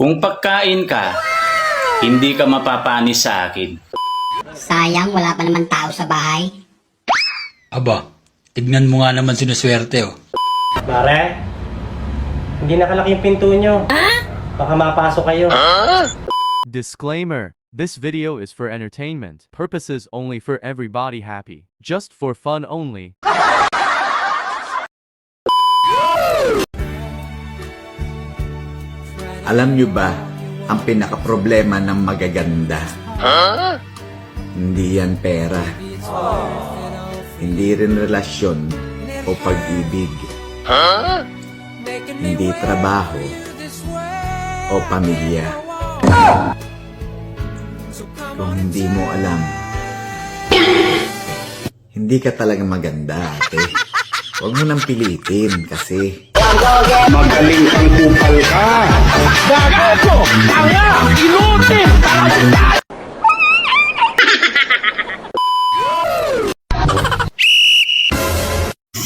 Kung pagkain ka, hindi ka mapapanis sa akin. Sayang, wala pa naman tao sa bahay. Aba, tignan mo nga naman sinuswerte oh. Mare, hindi nakalaki yung pinto nyo. Baka mapasok kayo. Disclaimer. This video is for entertainment purposes only, for everybody happy. Just for fun only. Alam nyo ba ang pinaka-problema ng magaganda? Hindi yan pera. Hindi rin relasyon o pag-ibig. Hindi trabaho o pamilya. Kung hindi mo alam, hindi ka talaga maganda, ate. Huwag mo nang pilitin kasi Magaling kang kupal ka. Gago! Tanga! Inutin!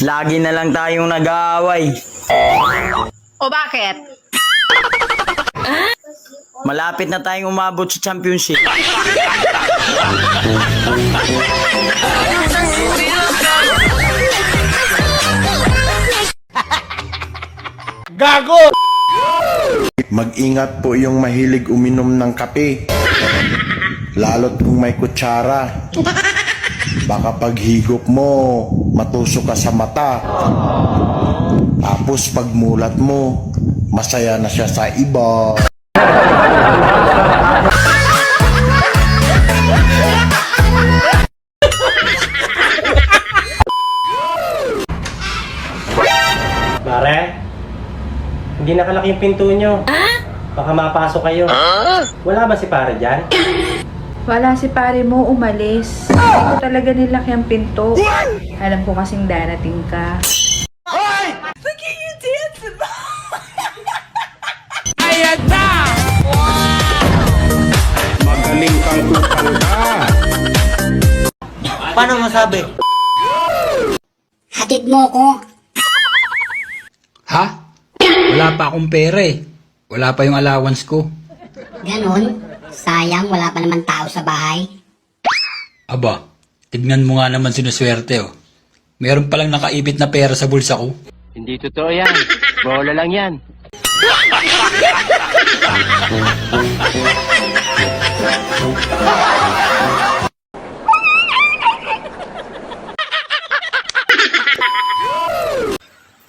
Lagi na lang tayong nag-aaway. O bakit? Malapit na tayong umabot sa championship. Gago! Mag-ingat po yung mahilig uminom ng kape. Lalo't kung may kutsara. Baka paghigop mo, matusok ka sa mata. Tapos pagmulat mo, masaya na siya sa iba. Mare, hindi nakalaki yung pinto nyo. Baka mapasok kayo. Wala ba si pare dyan? Wala, si pare mo umalis. Hindi ko talaga nilaki ang pinto. Alam ko kasing darating ka. Magaling kang kupal ka. Paano masabi? Hatid mo ko. Ha? Wala pa akong pera eh. Wala pa yung allowance ko. Ganon. Sayang, wala pa naman tao sa bahay. Aba, tignan mo nga naman sinuswerte oh. Meron palang nakaipit na pera sa bulsa ko. Hindi totoo yan. Bola lang yan.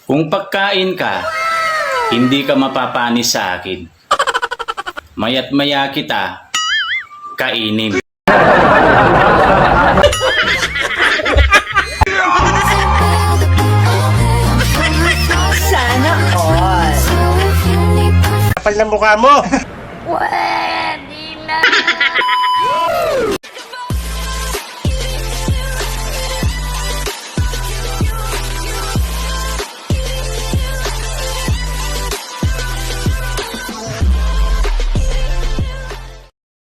Kung pagkain ka, hindi ka mapapanis sa akin. Maya't maya kita kainin. Sana all. Kapal ng mukha mo. Pwede na.